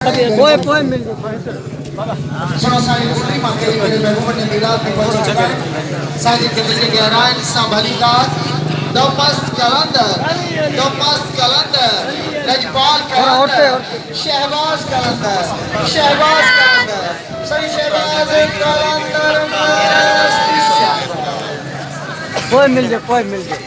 पोए पोए मिल शहबाज कलंदर शहबाज कलंदर सही शहबाज कलंदर पोए मिल जाए पोए मिल जाए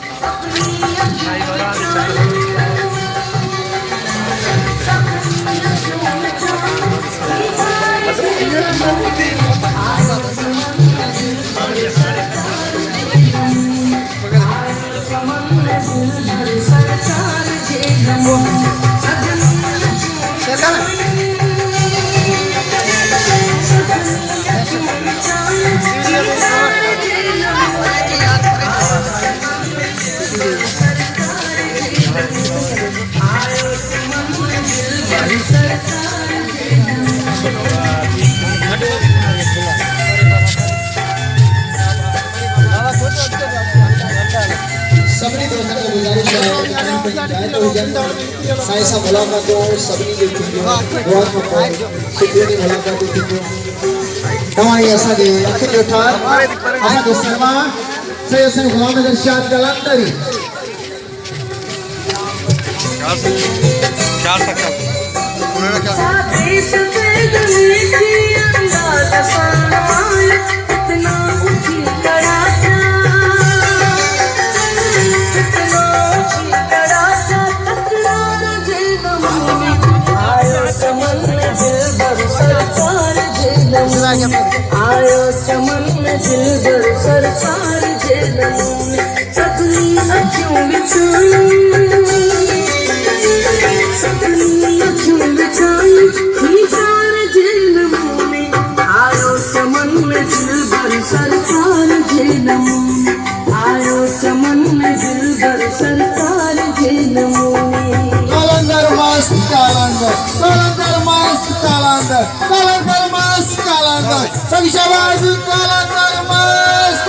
सबनी दोस्तों को गुजारिश है साईं सां मुलाक़ातों सभिनी जो थींदियूं दुआ खां पोइ सुखियूं मुलाक़ातूं थींदियूं तव्हां ही असांजे अखियुनि जो ठार असांजो सलमान सही असांजो गुलाम नज़र शाह कलंदरी आयो चमन में दिल भर सरकार जे नमूने सपनी अखियों बिछाई खींचार जे नमूने आयो चमन में दिल भर सरकार जे नमूने आयो चमन में दिल भर सरकार जे नमूने कलंदर मस्त कलंदर कलंदर मस्त कलंदर कलंदर मस्त कलंदर सभी शहबाज कलंदर मस्त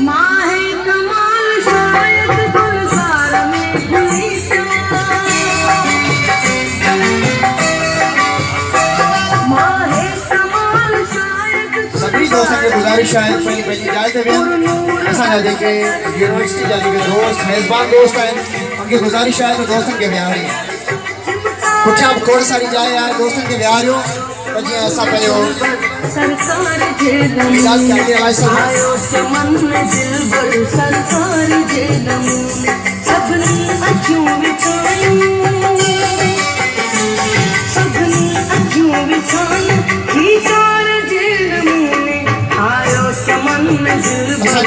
माहे कमाल शायद गुलजार में हुई माहे कमाल शायद सभी दोस्तों की गुजारिश है पहली इजाजत दें असांजा जेके यूनिवर्सिटी जा जेके दोस्त मेज़बान दोस्त आहिनि उनकी गुजारिश है तो दोस्तनि खे विहारियूं पुठियां बि खोड़ सारी जाइ आहे दोस्तनि खे विहारियूं त जीअं असां पंहिंजो सरकार जे इलाज खे अॻिते हलाए सघूं आयो चमन में दिल भर सरकार जे नमूने सभिनी अखियूं विछायूं सभिनी अखियूं विछायूं खींचार जे नमूने आयो चमन में दिल भर